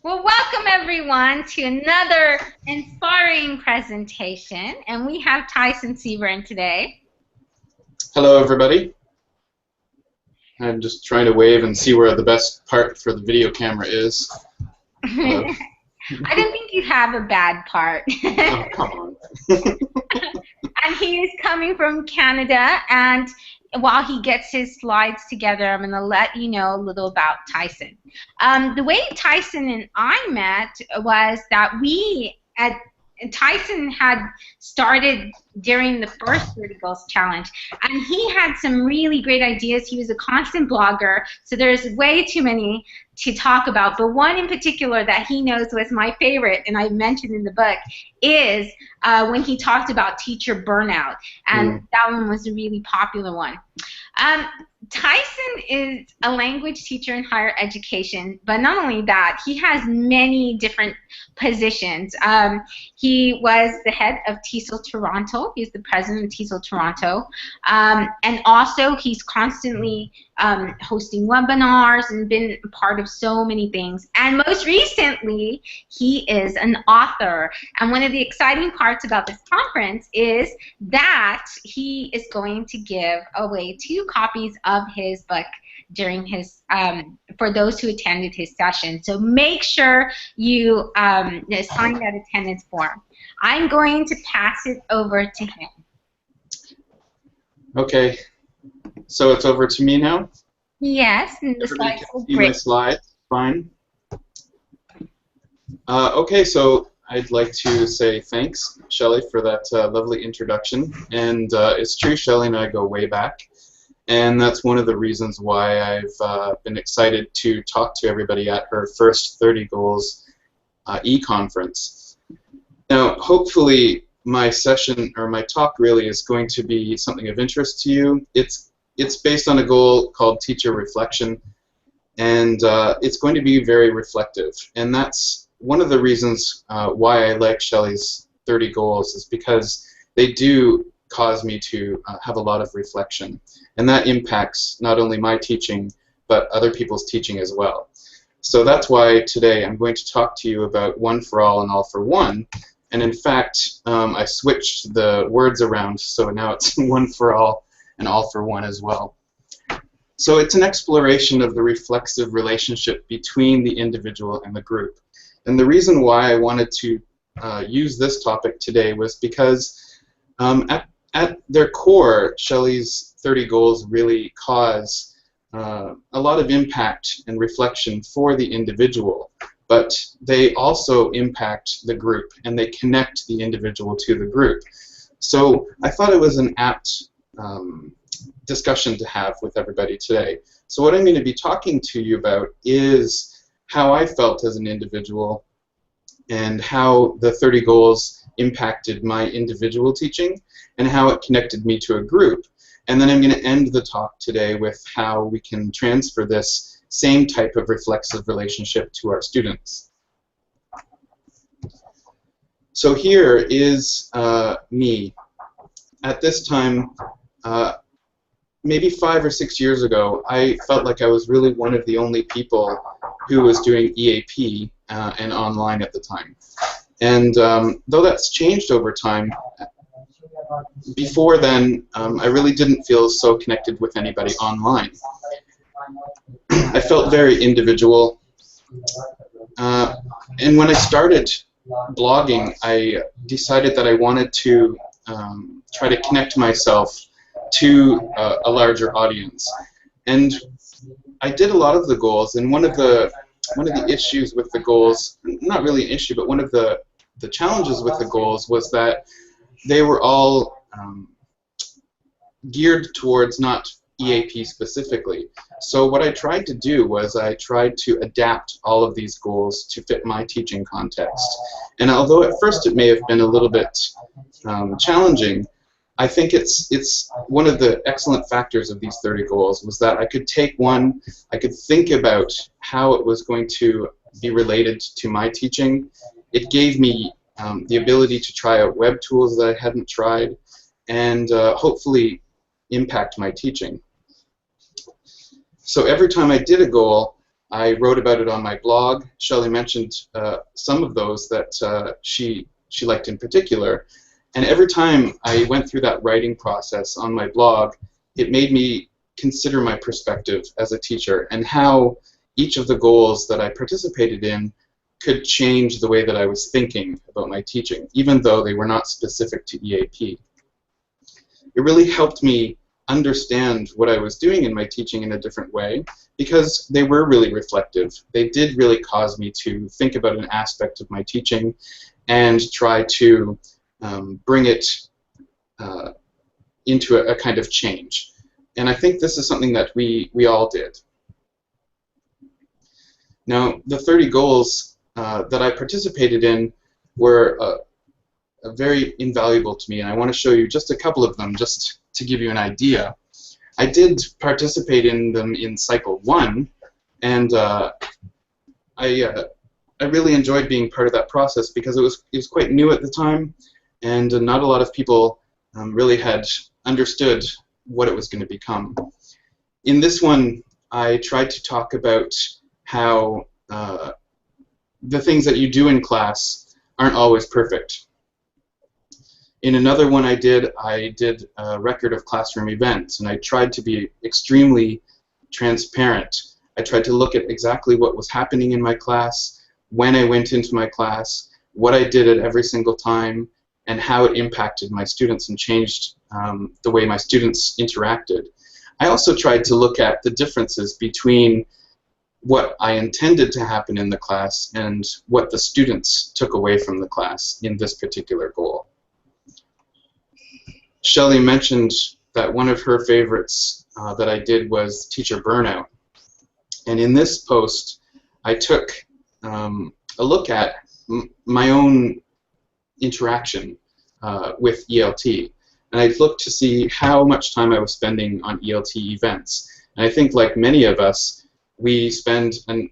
Well, welcome everyone to another inspiring presentation, and we have Tyson Seburn today. Hello, everybody. I'm just trying to wave and see where the best part for the video camera is. Hello. I don't think you have a bad part. Oh, come on. And he is coming from Canada, and while he gets his slides together, I'm going to let you know a little about Tyson. The way Tyson and I met was that Tyson had started during the first Verticals Challenge, and he had some really great ideas. He was a constant blogger, so there's way too many to talk about, but one in particular that he knows was my favorite, and I mentioned in the book, is when he talked about teacher burnout, and that one was a really popular one. Tyson is a language teacher in higher education, but not only that, he has many different positions. He was the head of TESOL Toronto. He's the president of TESOL Toronto. And also, he's constantly hosting webinars and been a part of so many things. And most recently, he is an author. And one of the exciting parts about this conference is that he is going to give away 2 copies of his book during his for those who attended his session. So make sure you sign that attendance form. I'm going to pass it over to him. Okay, so it's over to me now? Yes, and the Everybody slides can look see great. my slides, fine. Okay, so I'd like to say thanks, Shelley, for that lovely introduction. And it's true, Shelley and I go way back. And that's one of the reasons why I've been excited to talk to everybody at her first 30 Goals e-conference. Now, hopefully my session, or my talk really, is going to be something of interest to you. It's based on a goal called Teacher Reflection, and it's going to be very reflective. And that's one of the reasons why I like Shelley's 30 Goals, is because they do cause me to have a lot of reflection. And that impacts not only my teaching, but other people's teaching as well. So that's why today I'm going to talk to you about one for all and all for one. And in fact, I switched the words around, so now it's one for all and all for one as well. So it's an exploration of the reflexive relationship between the individual and the group. And the reason why I wanted to use this topic today was because at their core, Shelley's 30 Goals really cause a lot of impact and reflection for the individual, but they also impact the group, and they connect the individual to the group. So I thought it was an apt discussion to have with everybody today. So what I'm going to be talking to you about is how I felt as an individual and how the 30 Goals impacted my individual teaching and how it connected me to a group. And then I'm going to end the talk today with how we can transfer this same type of reflexive relationship to our students. So here is me. At this time, maybe 5 or 6 years ago, I felt like I was really one of the only people who was doing EAP and online at the time. And though that's changed over time, before then, I really didn't feel so connected with anybody online. I felt very individual. And when I started blogging, I decided that I wanted to try to connect myself to a larger audience. And I did a lot of the goals, and one of the issues with the goals, not really an issue, but one of the challenges with the goals was that they were all geared towards not EAP specifically. So what I tried to do was I tried to adapt all of these goals to fit my teaching context. And although at first it may have been a little bit challenging, I think it's one of the excellent factors of these 30 Goals was that I could take one, I could think about how it was going to be related to my teaching. It gave me the ability to try out web tools that I hadn't tried, and hopefully impact my teaching. So every time I did a goal, I wrote about it on my blog. Shelley mentioned some of those that she liked in particular. And every time I went through that writing process on my blog, it made me consider my perspective as a teacher and how each of the goals that I participated in could change the way that I was thinking about my teaching, even though they were not specific to EAP. It really helped me understand what I was doing in my teaching in a different way because they were really reflective. They did really cause me to think about an aspect of my teaching and try to bring it into a kind of change. And I think this is something that we all did. Now, the 30 goals that I participated in were very invaluable to me, and I want to show you just a couple of them just to give you an idea. I did participate in them in cycle 1, and I really enjoyed being part of that process because it was quite new at the time, and not a lot of people really had understood what it was going to become. In this one, I tried to talk about how the things that you do in class aren't always perfect. In another one I did a record of classroom events, and I tried to be extremely transparent. I tried to look at exactly what was happening in my class, when I went into my class, what I did at every single time, and how it impacted my students and changed the way my students interacted. I also tried to look at the differences between what I intended to happen in the class and what the students took away from the class in this particular goal. Shelley mentioned that one of her favorites that I did was teacher burnout. And in this post, I took a look at my own interaction with ELT. And I looked to see how much time I was spending on ELT events. And I think, like many of us, we spend an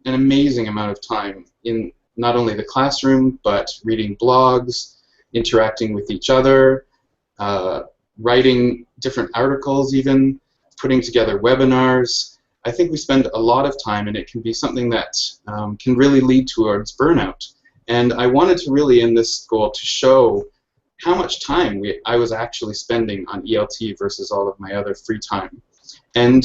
amazing amount of time in not only the classroom, but reading blogs, interacting with each other, writing different articles even, putting together webinars. I think we spend a lot of time, and it can be something that can really lead towards burnout. And I wanted to really, in this goal, to show how much time I was actually spending on ELT versus all of my other free time. And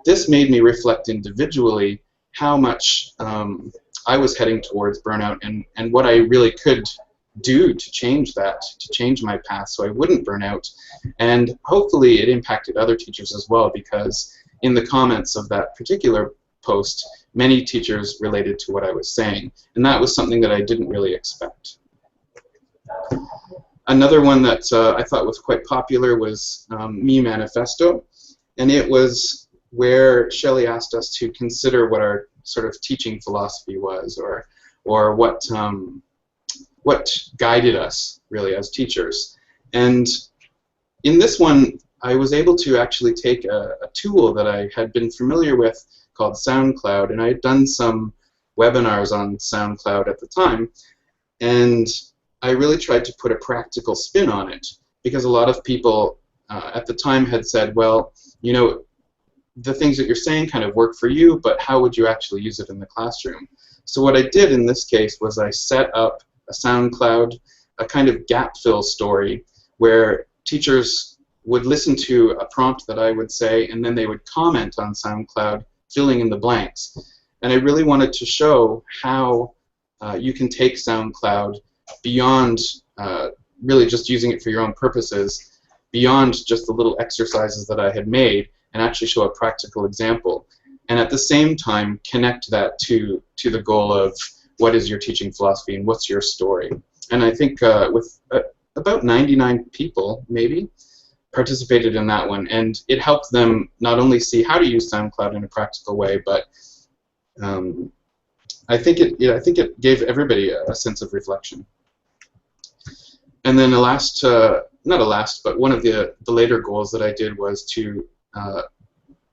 this made me reflect individually how much I was heading towards burnout and what I really could do to change that, to change my path so I wouldn't burn out. And hopefully it impacted other teachers as well, because in the comments of that particular post, many teachers related to what I was saying. And that was something that I didn't really expect. Another one that I thought was quite popular was Me Manifesto. And it was where Shelley asked us to consider what our sort of teaching philosophy was, or what guided us really as teachers. And in this one, I was able to actually take a tool that I had been familiar with called SoundCloud, and I had done some webinars on SoundCloud at the time, and I really tried to put a practical spin on it, because a lot of people at the time had said, well, you know, the things that you're saying kind of work for you, but how would you actually use it in the classroom? So what I did in this case was I set up a SoundCloud, a kind of gap fill story where teachers would listen to a prompt that I would say, and then they would comment on SoundCloud, filling in the blanks. And I really wanted to show how you can take SoundCloud beyond really just using it for your own purposes, beyond just the little exercises that I had made, and actually show a practical example. And at the same time, connect that to the goal of what is your teaching philosophy and what's your story. And I think with about 99 people, maybe, participated in that one, and it helped them not only see how to use SoundCloud in a practical way, but I think it gave everybody a sense of reflection. And then not a last, but one of the later goals that I did was to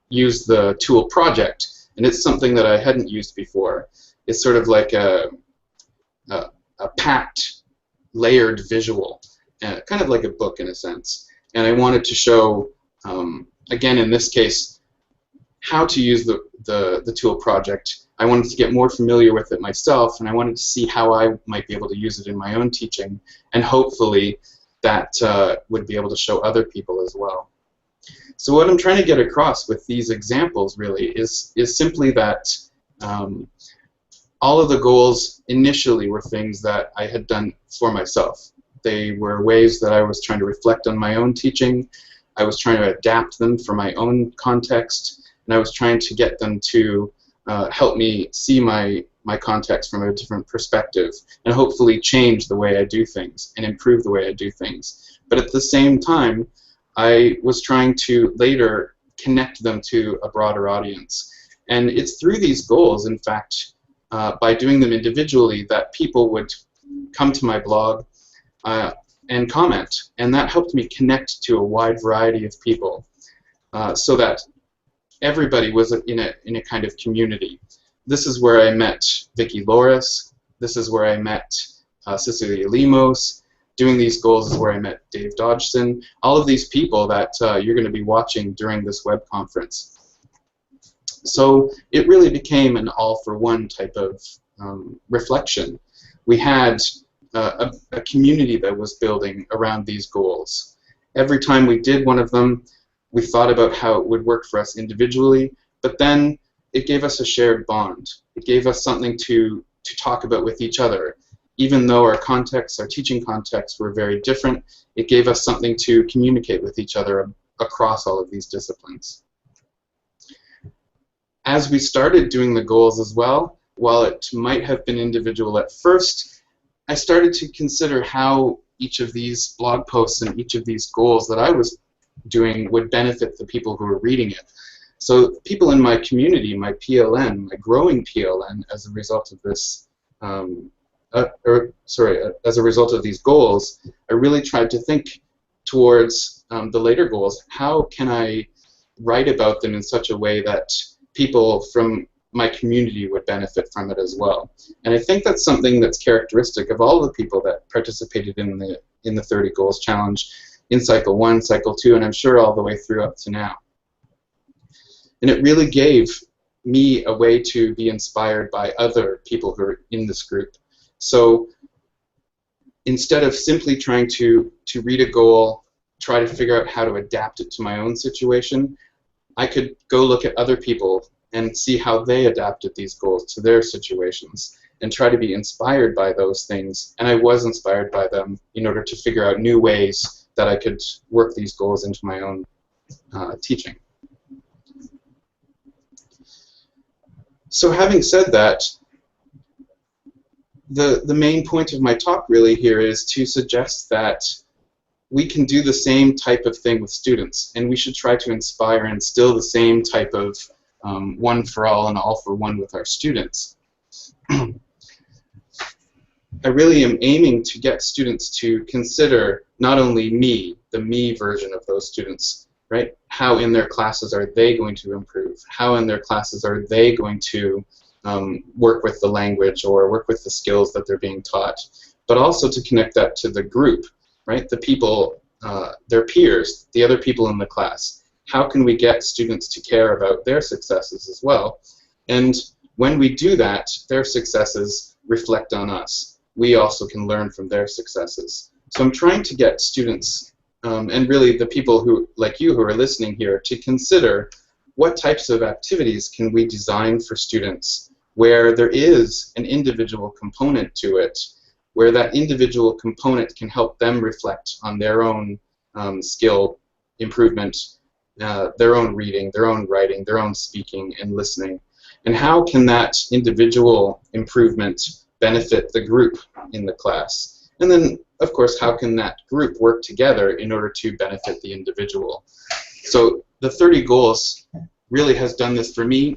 use the tool Project, and it's something that I hadn't used before. It's sort of like a packed, layered visual, kind of like a book in a sense. And I wanted to show, again in this case, how to use the tool project. I wanted to get more familiar with it myself, and I wanted to see how I might be able to use it in my own teaching, and hopefully that would be able to show other people as well. So what I'm trying to get across with these examples really is simply that all of the goals initially were things that I had done for myself. They were ways that I was trying to reflect on my own teaching. I was trying to adapt them for my own context, and I was trying to get them to help me see my context from a different perspective, and hopefully change the way I do things and improve the way I do things. But at the same time, I was trying to later connect them to a broader audience. And it's through these goals, in fact, by doing them individually, that people would come to my blog and comment, and that helped me connect to a wide variety of people, so that everybody was in a kind of community. This is where I met Vicki Loris. This is where I met Cecilia Limos. Doing these goals is where I met Dave Dodgson. All of these people that you're going to be watching during this web conference. So it really became an all-for-one type of reflection. We had a community that was building around these goals. Every time we did one of them, we thought about how it would work for us individually, but then it gave us a shared bond. It gave us something to talk about with each other. Even though our contexts, our teaching contexts were very different, it gave us something to communicate with each other across all of these disciplines. As we started doing the goals as well, while it might have been individual at first, I started to consider how each of these blog posts and each of these goals that I was doing would benefit the people who were reading it. So people in my community, my PLN, my growing PLN, as a result of this, as a result of these goals, I really tried to think towards the later goals. How can I write about them in such a way that people from my community would benefit from it as well? And I think that's something that's characteristic of all the people that participated in the 30 Goals Challenge in Cycle 1, Cycle 2, and I'm sure all the way through up to now. And it really gave me a way to be inspired by other people who are in this group. So instead of simply trying to read a goal, try to figure out how to adapt it to my own situation, I could go look at other people and see how they adapted these goals to their situations and try to be inspired by those things. And I was inspired by them in order to figure out new ways that I could work these goals into my own teaching. So having said that, the main point of my talk really here is to suggest that we can do the same type of thing with students, and we should try to inspire and instill the same type of one for all and all for one with our students. I really am aiming to get students to consider not only me, the me version of those students, right? How in their classes are they going to improve? How in their classes are they going to work with the language or work with the skills that they're being taught? But also to connect that to the group, right? The people, their peers, the other people in the class. How can we get students to care about their successes as well? And when we do that, their successes reflect on us. We also can learn from their successes. So I'm trying to get students, and really the people who, like you who are listening here, to consider what types of activities can we design for students where there is an individual component to it, where that individual component can help them reflect on their own skill improvement, their own reading, their own writing, their own speaking and listening. And how can that individual improvement benefit the group in the class? And then, of course, how can that group work together in order to benefit the individual? So the 30 Goals really has done this for me,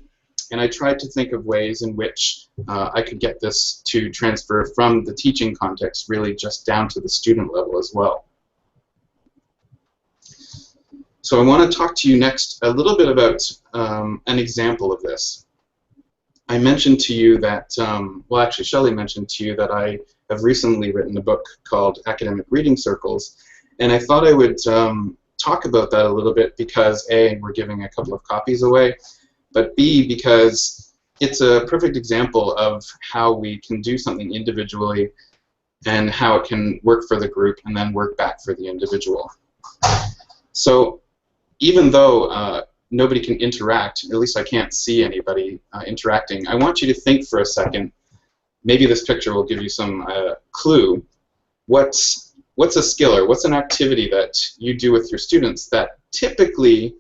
and I tried to think of ways in which I could get this to transfer from the teaching context really just down to the student level as well. So I want to talk to you next a little bit about an example of this. I mentioned to you that, well actually Shelley mentioned to you that I have recently written a book called Academic Reading Circles, and I thought I would talk about that a little bit because A, we're giving a couple of copies away, but B, because it's a perfect example of how we can do something individually and how it can work for the group and then work back for the individual. So even though nobody can interact, at least I can't see anybody interacting, I want you to think for a second. Maybe this picture will give you some clue. What's a skill or what's an activity that you do with your students that typically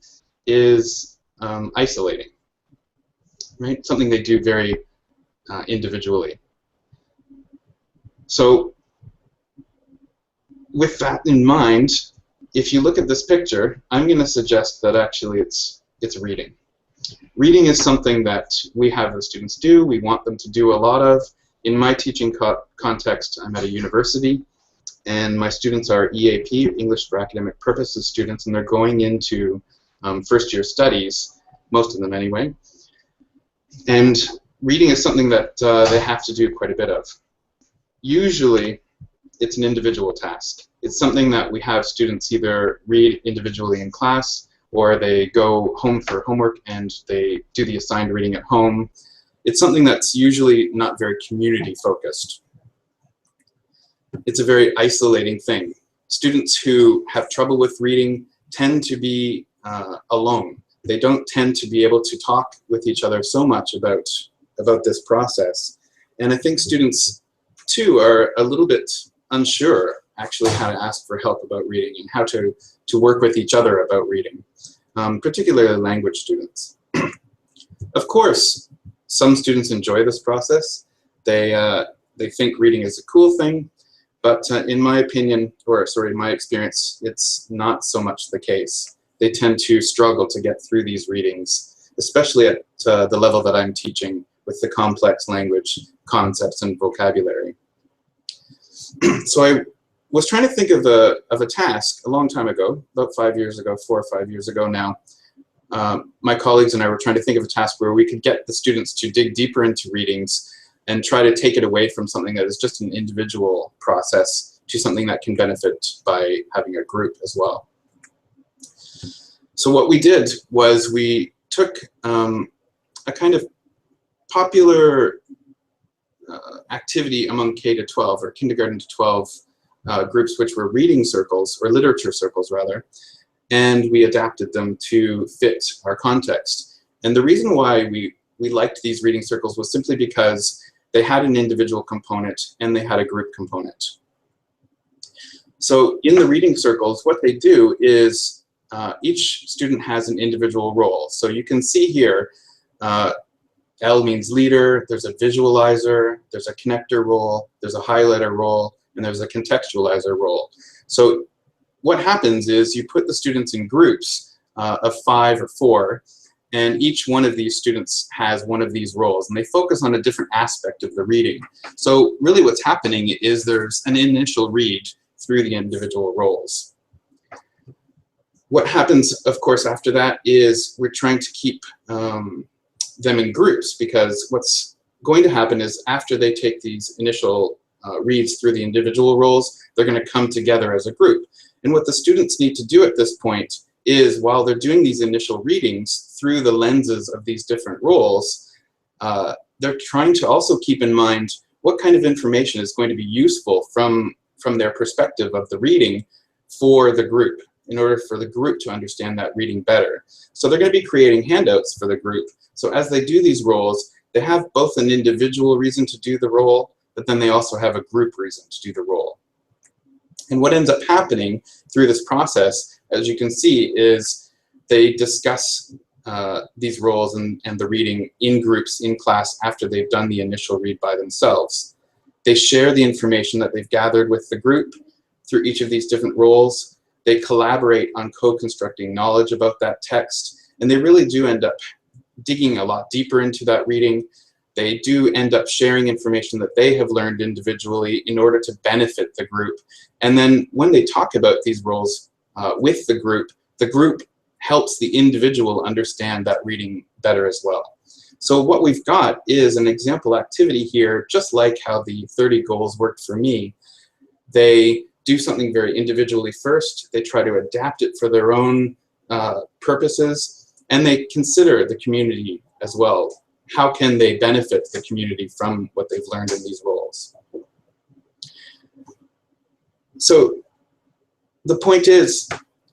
is isolating, right? Something they do very individually. So with that in mind, if you look at this picture, I'm going to suggest that actually it's reading. Reading is something that we have the students do. We want them to do a lot of. In my teaching context, I'm at a university, and my students are EAP, English for Academic Purposes students, and they're going into first-year studies, most of them anyway. And reading is something that they have to do quite a bit of. Usually, it's an individual task. It's something that we have students either read individually in class, or they go home for homework and they do the assigned reading at home. It's something that's usually not very community focused. It's a very isolating thing. Students who have trouble with reading tend to be alone. They don't tend to be able to talk with each other so much about this process. And I think students, too, are a little bit unsure actually how to ask for help about reading and how to work with each other about reading, particularly language students. Of course, some students enjoy this process. They think reading is a cool thing, but in my opinion, or sorry, in my experience, it's not so much the case. They tend to struggle to get through these readings, especially at the level that I'm teaching with the complex language concepts and vocabulary. So I was trying to think of a task a long time ago, about 5 years ago, 4 or 5 years ago now. My colleagues and I were trying to think of a task where we could get the students to dig deeper into readings and try to take it away from something that is just an individual process to something that can benefit by having a group as well. So what we did was we took a kind of popular activity among K to 12 or kindergarten to 12 groups, which were reading circles, or literature circles rather, and we adapted them to fit our context. And the reason why we liked these reading circles was simply because they had an individual component and they had a group component. So in the reading circles, what they do is each student has an individual role. So you can see here, L means leader, there's a visualizer, there's a connector role, there's a highlighter role, and there's a contextualizer role. So what happens is you put the students in groups of 5 or 4, and each one of these students has one of these roles, and they focus on a different aspect of the reading. So really what's happening is there's an initial read through the individual roles. What happens, of course, after that is we're trying to keep them in groups, because what's going to happen is after they take these initial reads through the individual roles, they're going to come together as a group. And what the students need to do at this point is, while they're doing these initial readings through the lenses of these different roles, they're trying to also keep in mind what kind of information is going to be useful from their perspective of the reading for the group, in order for the group to understand that reading better. So they're going to be creating handouts for the group. So as they do these roles, they have both an individual reason to do the role, but then they also have a group reason to do the role. And what ends up happening through this process, as you can see, is they discuss these roles and the reading in groups in class after they've done the initial read by themselves. They share the information that they've gathered with the group through each of these different roles. They collaborate on co-constructing knowledge about that text, and they really do end up digging a lot deeper into that reading. They do end up sharing information that they have learned individually in order to benefit the group. And then when they talk about these roles with the group helps the individual understand that reading better as well. So what we've got is an example activity here, just like how the 30 goals worked for me. They do something very individually first, they try to adapt it for their own purposes, and they consider the community as well. How can they benefit the community from what they've learned in these roles? So the point is,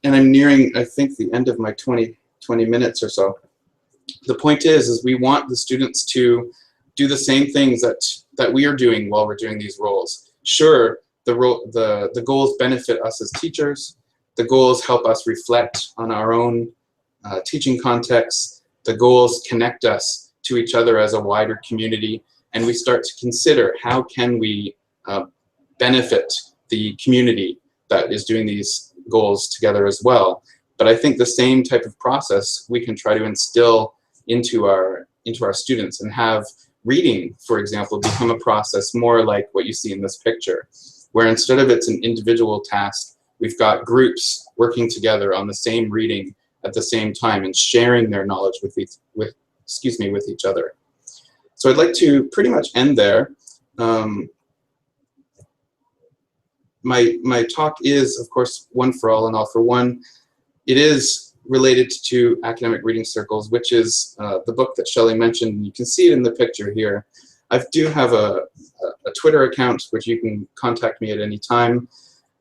and I'm nearing, I think, the end of my 20 minutes or so. The point is we want the students to do the same things that we are doing while we're doing these roles. Sure, the goals benefit us as teachers. The goals help us reflect on our own teaching contexts. The goals connect us to each other as a wider community, and we start to consider how can we benefit the community that is doing these goals together as well. But I think the same type of process we can try to instill into our students, and have reading, for example, become a process more like what you see in this picture, where instead of it's an individual task, we've got groups working together on the same reading at the same time and sharing their knowledge with each other. So I'd like to pretty much end there. My talk is, of course, One for All and All for One. It is related to academic reading circles, which is the book that Shelley mentioned, and you can see it in the picture here. I do have a Twitter account, which you can contact me at any time.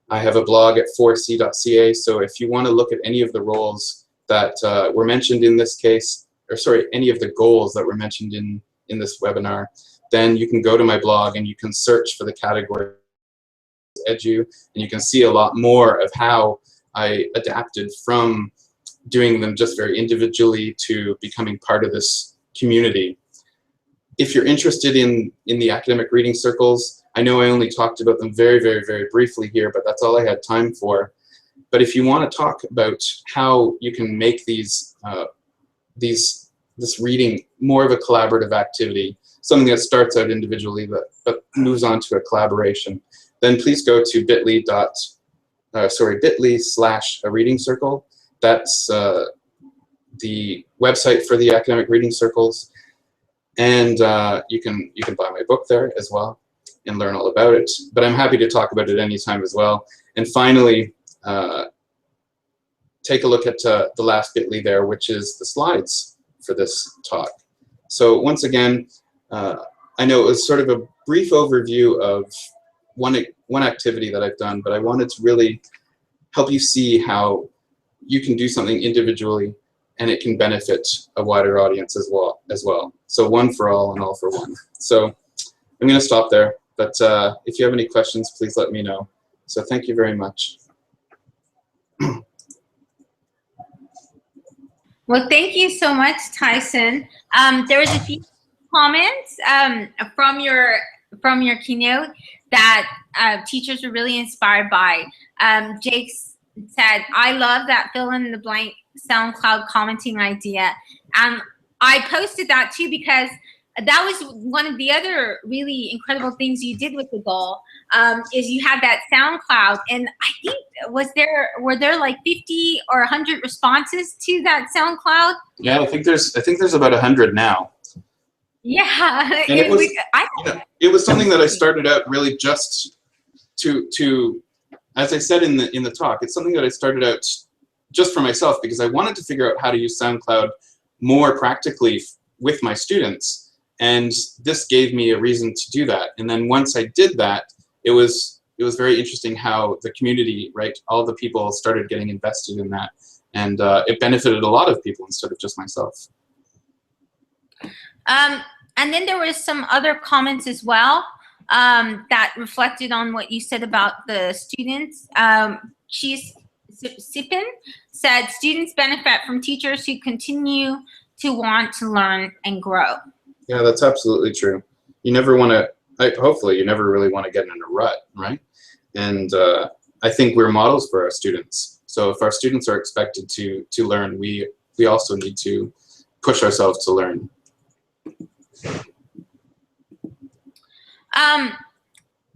I have a blog at 4c.ca, so if you want to look at any of the roles that were mentioned in this case, or sorry, any of the goals that were mentioned in this webinar, then you can go to my blog and you can search for the category Edu, and you can see a lot more of how I adapted from doing them just very individually to becoming part of this community. If you're interested in the academic reading circles, I know I only talked about them very, very, very briefly here, but that's all I had time for. But if you want to talk about how you can make this reading more of a collaborative activity, something that starts out individually but moves on to a collaboration, then please go to bit.ly/a-reading-circle. That's the website for the academic reading circles, and you can buy my book there as well and learn all about it. But I'm happy to talk about it anytime as well. And finally, take a look at the last bit.ly there, which is the slides for this talk. So once again, I know it was sort of a brief overview of one activity that I've done, but I wanted to really help you see how you can do something individually and it can benefit a wider audience as well. So one for all and all for one. So I'm going to stop there, but if you have any questions, please let me know. So thank you very much. Well, thank you so much, Tyson. There was a few comments from your keynote that teachers were really inspired by. Jake said, "I love that fill in the blank SoundCloud commenting idea." I posted that too because that was one of the other really incredible things you did with the goal. Is you had that SoundCloud, and I think were there like 50 or 100 responses to that SoundCloud? Yeah, I think there's about 100 now. Yeah, and it was something that I started out really just to, as I said in the talk, it's something that I started out just for myself because I wanted to figure out how to use SoundCloud more practically with my students, and this gave me a reason to do that. And then once I did that, it was very interesting how the community, right, all the people started getting invested in that, and it benefited a lot of people instead of just myself. And then there was some other comments as well that reflected on what you said about the students. Sipin said, "Students benefit from teachers who continue to want to learn and grow." Yeah, that's absolutely true. You never want to, hopefully you never really want to get in a rut, right? And I think we're models for our students. So if our students are expected to learn, we also need to push ourselves to learn.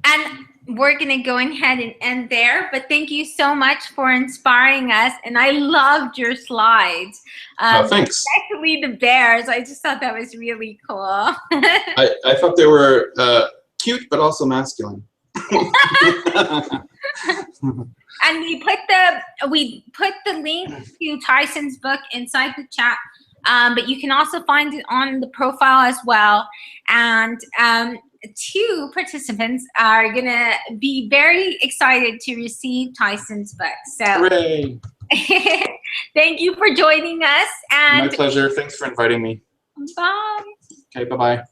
And we're going to go ahead and end there, but thank you so much for inspiring us, and I loved your slides. Oh, thanks. Especially the bears. I just thought that was really cool. I thought they were cute, but also masculine. And we put the link to Tyson's book inside the chat but you can also find it on the profile as well. And 2 participants are going to be very excited to receive Tyson's book. So Hooray! thank you for joining us. And My pleasure. Thanks for inviting me. bye. Okay, bye-bye.